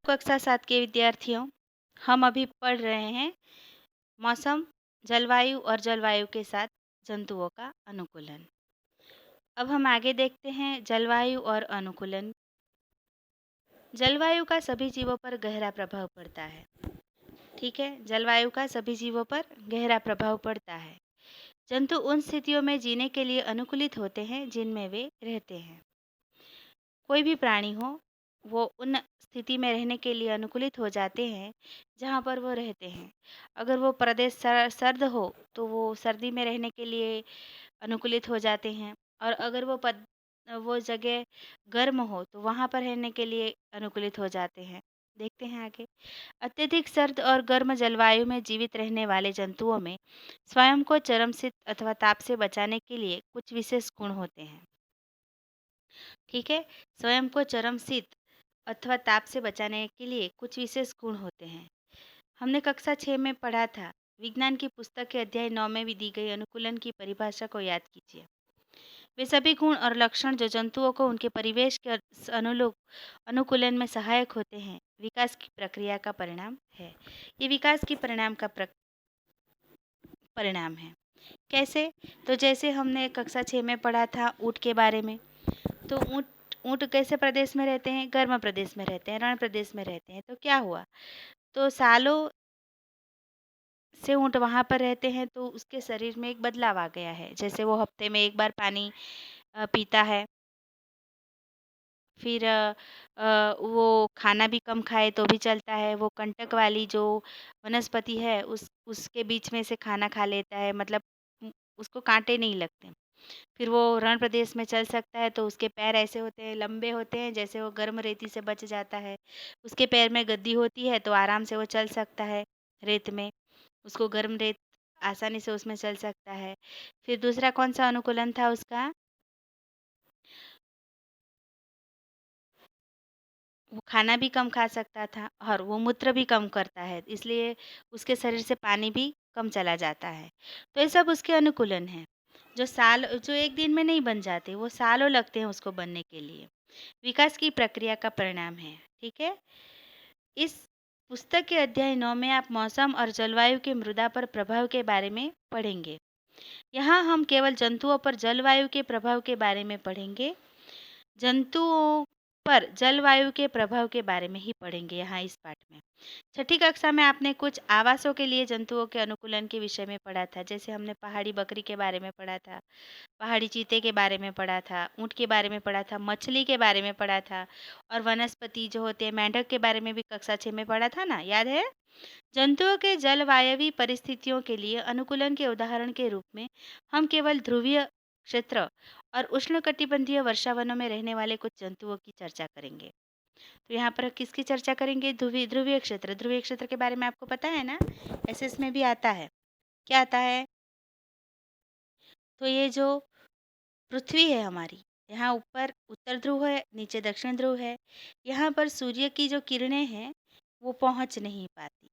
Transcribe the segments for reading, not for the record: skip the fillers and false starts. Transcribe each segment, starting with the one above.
कक्षा 7 के विद्यार्थियों, हम अभी पढ़ रहे हैं मौसम, जलवायु और जलवायु के साथ जंतुओं का अनुकूलन। अब हम आगे देखते हैं जलवायु और अनुकूलन। जलवायु का सभी जीवों पर गहरा प्रभाव पड़ता है। ठीक है, जलवायु का सभी जीवों पर गहरा प्रभाव पड़ता है। जंतु उन स्थितियों में जीने के लिए अनुकूलित होते हैं जिनमें वे रहते हैं। कोई भी प्राणी हो, वो उन स्थिति में रहने के लिए अनुकूलित हो जाते हैं जहाँ पर वो रहते हैं। अगर वो प्रदेश सर्द हो तो वो सर्दी में रहने के लिए अनुकूलित हो जाते हैं, और अगर वो जगह गर्म हो तो वहाँ पर रहने के लिए अनुकूलित हो जाते हैं। देखते हैं आगे। अत्यधिक सर्द और गर्म जलवायु में जीवित रहने वाले जंतुओं में स्वयं को चरमशीत अथवा ताप से बचाने के लिए कुछ विशेष गुण होते हैं। ठीक है, स्वयं को चरमशीत अथवा ताप से बचाने के लिए कुछ विशेष गुण होते हैं। हमने कक्षा 6 में पढ़ा था। विज्ञान की पुस्तक के अध्याय 9 में भी दी गई अनुकूलन की परिभाषा को याद कीजिए। वे सभी गुण और लक्षण जो जंतुओं को उनके परिवेश के अनुकूलन में सहायक होते हैं, विकास की प्रक्रिया का परिणाम है। ये विकास की परिणाम है। कैसे? तो जैसे हमने कक्षा 6 में पढ़ा था ऊँट के बारे में। तो ऊँट ऊँट कैसे प्रदेश में रहते हैं? गर्म प्रदेश में रहते हैं, रण प्रदेश में रहते हैं। तो क्या हुआ? तो सालों से ऊँट वहाँ पर रहते हैं तो उसके शरीर में एक बदलाव आ गया है। जैसे वो हफ्ते में एक बार पानी पीता है, फिर वो खाना भी कम खाए तो भी चलता है। वो कंटक वाली जो वनस्पति है उसके बीच में से खाना खा लेता है, मतलब उसको काँटे नहीं लगते। फिर वो रण प्रदेश में चल सकता है तो उसके पैर ऐसे होते हैं, लंबे होते हैं, जैसे वो गर्म रेती से बच जाता है। उसके पैर में गद्दी होती है तो आराम से वो चल सकता है रेत में। उसको गर्म रेत आसानी से उसमें चल सकता है। फिर दूसरा कौन सा अनुकूलन था उसका? वो खाना भी कम खा सकता था और वो मूत्र भी कम करता है, इसलिए उसके शरीर से पानी भी कम चला जाता है। तो ये सब उसके अनुकूलन हैं, जो एक दिन में नहीं बन जाते, वो सालों लगते हैं उसको बनने के लिए। विकास की प्रक्रिया का परिणाम है। ठीक है, इस पुस्तक के अध्याय 9 में आप मौसम और जलवायु के मृदा पर प्रभाव के बारे में पढ़ेंगे। यहाँ हम केवल जंतुओं पर जलवायु के प्रभाव के बारे में पढ़ेंगे। जंतुओं पर जलवायु के प्रभाव के बारे में ही पढ़ेंगे यहाँ इस पाठ में। छठी कक्षा में आपने कुछ आवासों के लिए जंतुओं के अनुकूलन के विषय में पढ़ा था। जैसे हमने पहाड़ी बकरी के बारे में पढ़ा था, पहाड़ी चीते के बारे में पढ़ा था, ऊँट के बारे में पढ़ा था, मछली के बारे में पढ़ा था, और वनस्पति जो होते हैं मेंढक के बारे में भी कक्षा 6 में पढ़ा था ना, याद है? जंतुओं के जलवायवी परिस्थितियों के लिए अनुकूलन के उदाहरण के रूप में हम केवल ध्रुवीय क्षेत्र और उष्णकटिबंधीय वर्षावनों में रहने वाले कुछ जंतुओं की चर्चा करेंगे। तो यहाँ पर किसकी चर्चा करेंगे? ध्रुवीय क्षेत्र। ध्रुवीय क्षेत्र के बारे में आपको पता है ना, एसएस में भी आता है। क्या आता है? तो ये जो पृथ्वी है हमारी, यहाँ ऊपर उत्तर ध्रुव है, नीचे दक्षिण ध्रुव है। यहाँ पर सूर्य की जो किरणें हैं वो पहुँच नहीं पाती।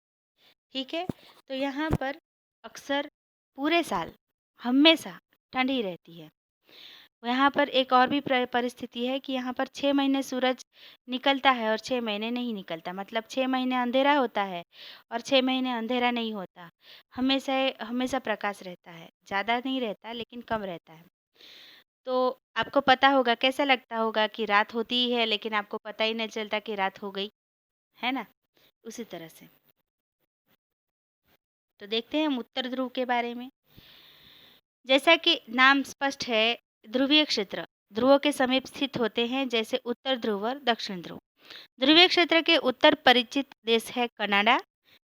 ठीक है, तो यहाँ पर अक्सर पूरे साल हमेशा ठंड ही रहती है। यहाँ पर एक और भी परिस्थिति है कि यहाँ पर 6 महीने सूरज निकलता है और 6 महीने नहीं निकलता, मतलब 6 महीने अंधेरा होता है और 6 महीने अंधेरा नहीं होता। हमेशा हमेशा प्रकाश रहता है, ज़्यादा नहीं रहता लेकिन कम रहता है। तो आपको पता होगा, कैसा लगता होगा कि रात होती ही है लेकिन आपको पता ही नहीं चलता कि रात हो गई, है ना? उसी तरह से। तो देखते हैं हम उत्तर ध्रुव के बारे में। जैसा कि नाम स्पष्ट है, ध्रुवीय क्षेत्र ध्रुवों के समीप स्थित होते हैं, जैसे उत्तर ध्रुव और दक्षिण ध्रुव। ध्रुवीय क्षेत्र के उत्तर परिचित देश है Canada,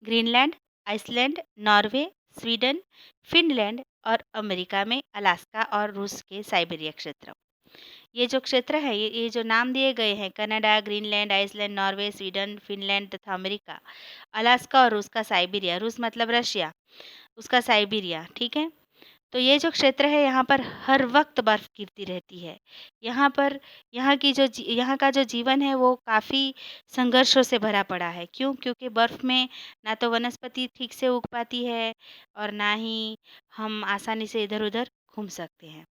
Greenland, Iceland, Norway, Sweden, Finland, और अमेरिका में अलास्का और रूस के साइबेरिया क्षेत्र। ये जो क्षेत्र है, ये जो नाम दिए गए हैं, Canada, Greenland, Iceland, Norway, Sweden, Finland तथा अमेरिका, अलास्का और रूस का साइबेरिया, रूस मतलब रशिया, उसका साइबेरिया। ठीक है, तो ये जो क्षेत्र है यहाँ पर हर वक्त बर्फ़ गिरती रहती है। यहाँ पर यहाँ का जो जीवन है वो काफ़ी संघर्षों से भरा पड़ा है। क्यों? क्योंकि बर्फ़ में ना तो वनस्पति ठीक से उग पाती है और ना ही हम आसानी से इधर-उधर घूम सकते हैं।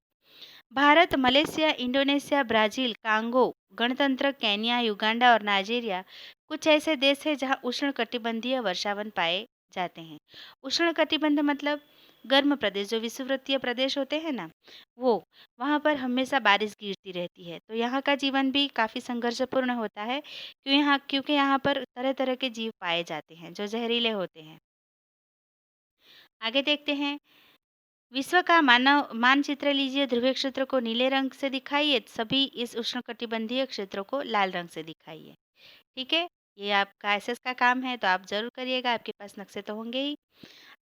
Bharat, Malaysia, Indonesia, Brazil, Congo, गणतंत्र, केन्या, युगांडा और नाइजीरिया कुछ ऐसे देश हैं जहाँ उष्णकटिबंधीय वर्षावन पाए जाते हैं। उष्णकटिबंध मतलब गर्म प्रदेश, जो विषुववृत्तीय प्रदेश होते हैं ना, वो वहाँ पर हमेशा बारिश गिरती रहती है। तो यहाँ का जीवन भी काफ़ी संघर्षपूर्ण होता है, क्योंकि यहाँ पर तरह तरह के जीव पाए जाते हैं जो जहरीले होते हैं। आगे देखते हैं, विश्व का मानव मानचित्र लीजिए, ध्रुवीय क्षेत्र को नीले रंग से दिखाइए, सभी इस उष्णकटिबंधीय क्षेत्रों को लाल रंग से दिखाइए। ठीक है, ये आपका एसएस का काम है, तो आप ज़रूर करिएगा, आपके पास नक्शे तो होंगे ही।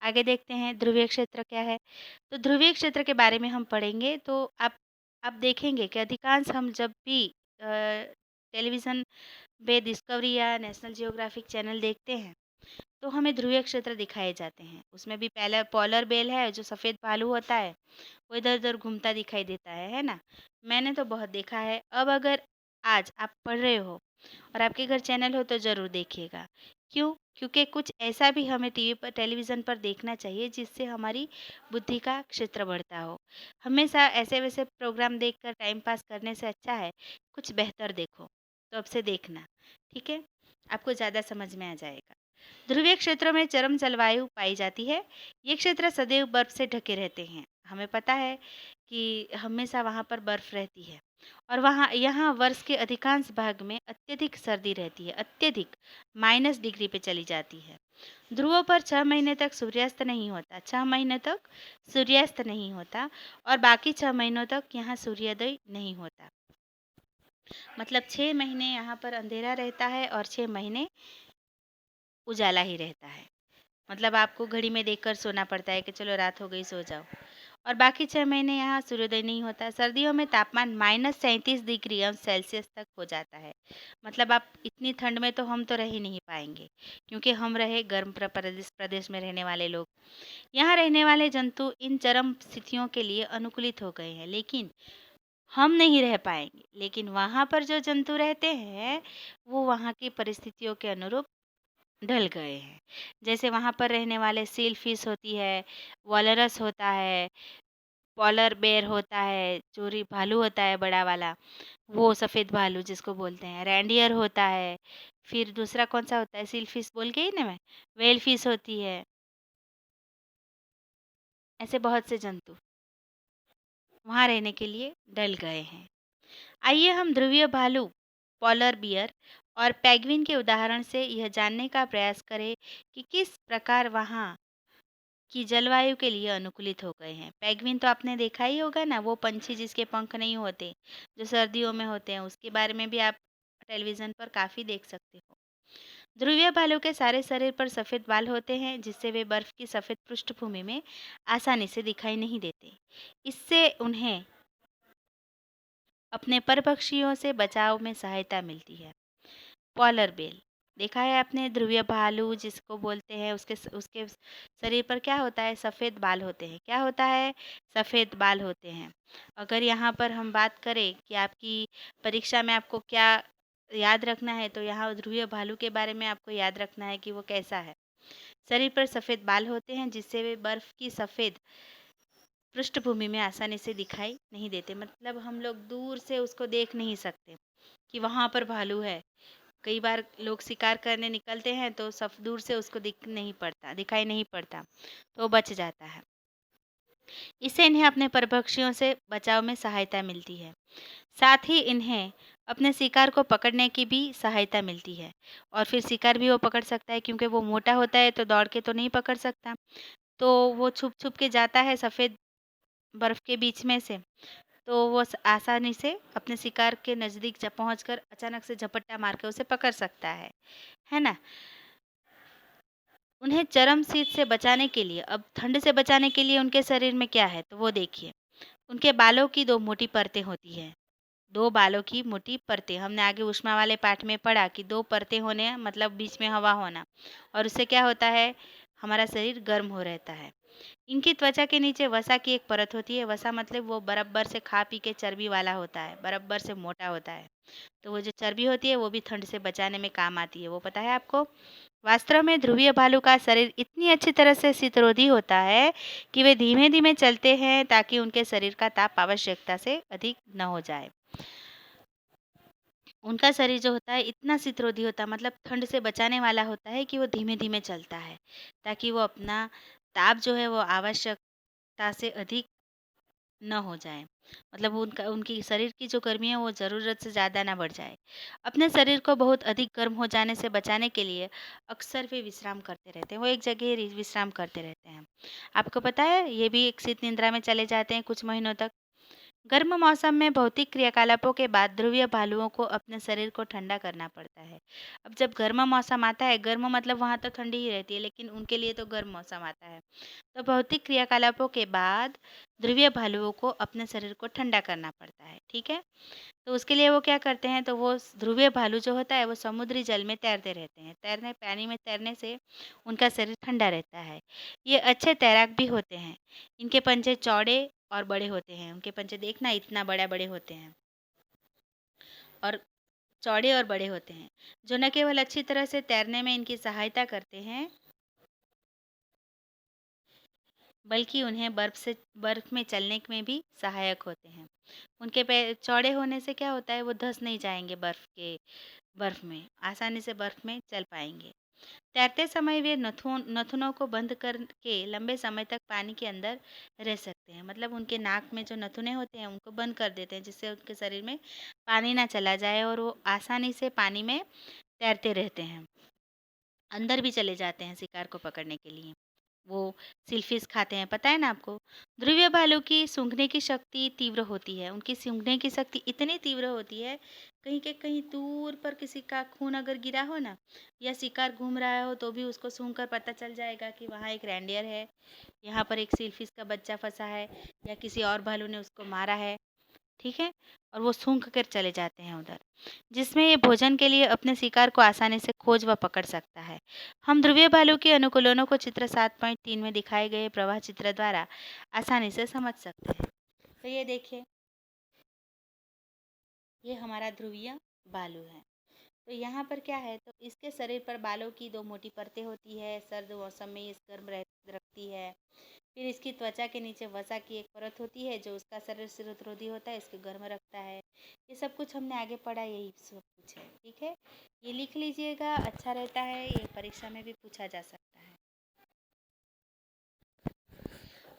आगे देखते हैं ध्रुवीय क्षेत्र क्या है। तो ध्रुवीय क्षेत्र के बारे में हम पढ़ेंगे, तो आप देखेंगे कि अधिकांश हम जब भी टेलीविज़न पे डिस्कवरी या नेशनल जियोग्राफिक चैनल देखते हैं, तो हमें ध्रुवीय क्षेत्र दिखाए जाते हैं। उसमें भी पहला पोलर बेल है, जो सफ़ेद भालू होता है, वो इधर-उधर घूमता दिखाई देता है ना? मैंने तो बहुत देखा है। अब अगर आज आप पढ़ रहे हो और आपके घर चैनल हो, तो ज़रूर देखिएगा। क्यों? क्योंकि कुछ ऐसा भी हमें टीवी पर, टेलीविज़न पर देखना चाहिए जिससे हमारी बुद्धि का क्षेत्र बढ़ता हो। हमेशा ऐसे-वैसे प्रोग्राम देखकर टाइम पास करने से अच्छा है कुछ बेहतर देखो। तो अब से देखना, ठीक है? आपको ज़्यादा समझ में आ जाएगा। ध्रुवीय क्षेत्रों में चरम जलवायु पाई जाती है। ये क्षेत्र सदैव बर्फ से ढके रहते हैं। हमें पता है कि हमेशा वहाँ पर बर्फ रहती है और वहाँ यहाँ वर्ष के अधिकांश भाग में अत्यधिक सर्दी रहती है, अत्यधिक -डिग्री पे चली जाती है। ध्रुवों पर 6 महीने तक सूर्यास्त नहीं होता, 6 महीने तक सूर्यास्त नहीं होता और बाकी 6 महीनों तक यहाँ सूर्योदय नहीं होता। मतलब 6 महीने यहाँ पर अंधेरा रहता है और 6 महीने उजाला ही रहता है। मतलब आपको घड़ी में देखकर सोना पड़ता है कि चलो रात हो गई, सो जाओ। और बाकी 6 महीने यहाँ सूर्योदय नहीं होता। सर्दियों में तापमान -37 डिग्री अंश सेल्सियस तक हो जाता है। मतलब आप इतनी ठंड में तो हम तो रह ही नहीं पाएंगे, क्योंकि हम रहे गर्म प्रदेश में रहने वाले लोग। यहाँ रहने वाले जंतु इन चरम स्थितियों के लिए अनुकूलित हो गए हैं, लेकिन हम नहीं रह पाएंगे। लेकिन वहाँ पर जो जंतु रहते हैं, वो वहाँ की परिस्थितियों के अनुरूप ढल गए हैं। जैसे वहाँ पर रहने वाले सील फिश होती है, वॉलरस होता है, पॉलर बेयर होता है, चोरी भालू होता है बड़ा वाला, वो सफ़ेद भालू जिसको बोलते हैं, रैंडियर होता है, फिर दूसरा कौन-सा होता है, सील फिश बोल गई ना मैं, व्हेल फिश होती है, ऐसे बहुत से जंतु वहाँ रहने के लिए ढल गए हैं। आइए हम ध्रुवीय भालू, पॉलर बियर और पेंगुइन के उदाहरण से यह जानने का प्रयास करें कि किस प्रकार वहाँ की जलवायु के लिए अनुकूलित हो गए हैं। पेंगुइन तो आपने देखा ही होगा ना, वो पंछी जिसके पंख नहीं होते, जो सर्दियों में होते हैं, उसके बारे में भी आप टेलीविज़न पर काफ़ी देख सकते हो। ध्रुवीय भालू के सारे शरीर पर सफ़ेद बाल होते हैं, जिससे वे बर्फ की सफ़ेद पृष्ठभूमि में आसानी से दिखाई नहीं देते। इससे उन्हें अपने परभक्षियों से बचाव में सहायता मिलती है। पॉलर बेल देखा है आपने, ध्रुवीय भालू जिसको बोलते हैं, उसके शरीर पर क्या होता है, सफ़ेद बाल होते हैं। क्या होता है, सफ़ेद बाल होते हैं। अगर यहाँ पर हम बात करें कि आपकी परीक्षा में आपको क्या याद रखना है, तो यहाँ ध्रुवीय भालू के बारे में आपको याद रखना है कि वो कैसा है। शरीर पर सफ़ेद बाल होते हैं, जिससे वे बर्फ़ की सफ़ेद पृष्ठभूमि में आसानी से दिखाई नहीं देते। मतलब हम लोग दूर से उसको देख नहीं सकते कि वहाँ पर भालू है। कई बार लोग शिकार करने निकलते हैं, तो सब दूर से उसको दिखाई नहीं पड़ता, तो वो बच जाता है। इससे इन्हें अपने परभक्षियों से बचाव में सहायता मिलती है। साथ ही इन्हें अपने शिकार को पकड़ने की भी सहायता मिलती है, और फिर शिकार भी वो पकड़ सकता है, क्योंकि वो मोटा होता है तो दौड़ के तो नहीं पकड़ सकता। तो वो छुप छुप के जाता है सफ़ेद बर्फ़ के बीच में से, तो वो आसानी से अपने शिकार के नज़दीक जब पहुँच कर अचानक से झपट्टा मार के उसे पकड़ सकता है ना? उन्हें चरम शीत से बचाने के लिए, अब ठंड से बचाने के लिए उनके शरीर में क्या है, तो वो देखिए। उनके बालों की 2 मोटी परतें होती हैं। 2 बालों की मोटी परतें, हमने आगे ऊष्मा वाले पाठ में पढ़ा कि 2 परतें होने मतलब बीच में हवा होना, और उससे क्या होता है, हमारा शरीर गर्म हो रहता है। इनकी त्वचा के नीचे वसा की एक परत होती है। वसा मतलब वो बराबर से खा पी के चर्बी वाला होता है, बराबर से मोटा होता है। तो वो जो चर्बी होती है, वो भी ठंड से बचाने में काम आती है, वो पता है आपको? वास्तव में ध्रुवीय भालू का शरीर इतनी अच्छी तरह से शीतरोधी होता है कि वे धीमे-धीमे चलते हैं, ताकि उनके शरीर का ताप आवश्यकता से अधिक न हो जाए। उनका शरीर जो होता है इतना शीतरोधी होता है, मतलब ठंड से बचाने वाला होता है कि वो धीमे-धीमे चलता है, ताकि वो अपना ताप जो है वो आवश्यकता से अधिक ना हो जाए। मतलब उनका उनकी शरीर की जो गर्मी है वो ज़रूरत से ज़्यादा ना बढ़ जाए। अपने शरीर को बहुत अधिक गर्म हो जाने से बचाने के लिए अक्सर वे विश्राम करते रहते हैं। वो एक जगह विश्राम करते रहते हैं। आपको पता है ये भी एक शीत निद्रा में चले जाते हैं कुछ महीनों तक। गर्म मौसम में भौतिक क्रियाकलापों के बाद ध्रुवीय भालुओं को अपने शरीर को ठंडा करना पड़ता है। अब जब गर्म मौसम आता है, गर्म मतलब वहाँ तो ठंडी ही रहती है, लेकिन उनके लिए तो गर्म मौसम आता है। तो भौतिक क्रियाकलापों के बाद ध्रुवीय भालुओं को अपने शरीर को ठंडा करना पड़ता है, ठीक है? तो उसके लिए वो क्या करते हैं, तो वो ध्रुवीय भालू जो होता है वो समुद्री जल में तैरते रहते हैं। तैरने पानी में तैरने से उनका शरीर ठंडा रहता है। ये अच्छे तैराक भी होते हैं। इनके पंजे चौड़े और बड़े होते हैं। उनके पंजे देखना इतना बड़े होते हैं और चौड़े और बड़े होते हैं, जो न केवल अच्छी तरह से तैरने में इनकी सहायता करते हैं, बल्कि उन्हें बर्फ में चलने में भी सहायक होते हैं। उनके पैर चौड़े होने से क्या होता है, वो धँस नहीं जाएँगे बर्फ में, आसानी से बर्फ में चल पाएँगे। तैरते समय वे नथुनों को बंद करके लंबे समय तक पानी के अंदर रह सकते हैं। मतलब उनके नाक में जो नथुने होते हैं उनको बंद कर देते हैं, जिससे उनके शरीर में पानी ना चला जाए और वो आसानी से पानी में तैरते रहते हैं। अंदर भी चले जाते हैं शिकार को पकड़ने के लिए। वो सिलफिश खाते हैं, पता है ना आपको? ध्रुवीय भालू की सूंघने की शक्ति तीव्र होती है। उनकी सूंघने की शक्ति इतनी तीव्र होती है, कहीं के कहीं दूर पर किसी का खून अगर गिरा हो ना, या शिकार घूम रहा हो, तो भी उसको सूंघ कर पता चल जाएगा कि वहाँ एक रेंडियर है, यहाँ पर एक सिलफिश का बच्चा फंसा है, या किसी और भालू ने उसको मारा है, ठीक है? और वो सूंघ कर चले जाते हैं उधर, जिसमें ये भोजन के लिए अपने शिकार को आसानी से खोज व पकड़ सकता है। हम ध्रुवीय भालू के अनुकूलनों को चित्र 7.3 में दिखाए गए प्रवाह चित्र द्वारा आसानी से समझ सकते हैं। तो ये देखिए, ये हमारा ध्रुवीय भालू है। तो यहाँ पर क्या है, तो इसके शरीर पर बालों की दो मोटी परतें होती है। सर्द मौसम में ये गर्म रखती है। फिर इसकी त्वचा के नीचे वसा की एक परत होती है जो उसका शरीर शीतरोधी होता है, इसको गर्म रखता है। ये सब कुछ हमने आगे पढ़ा, यही सब कुछ है, ठीक है? ये लिख लीजिएगा, अच्छा रहता है, ये परीक्षा में भी पूछा जा सकता है।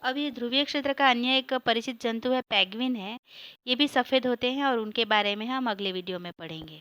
अब ये ध्रुवीय क्षेत्र का अन्य एक परिचित जंतु है, पेंगुइन है। ये भी सफ़ेद होते हैं और उनके बारे में हम अगले वीडियो में पढ़ेंगे।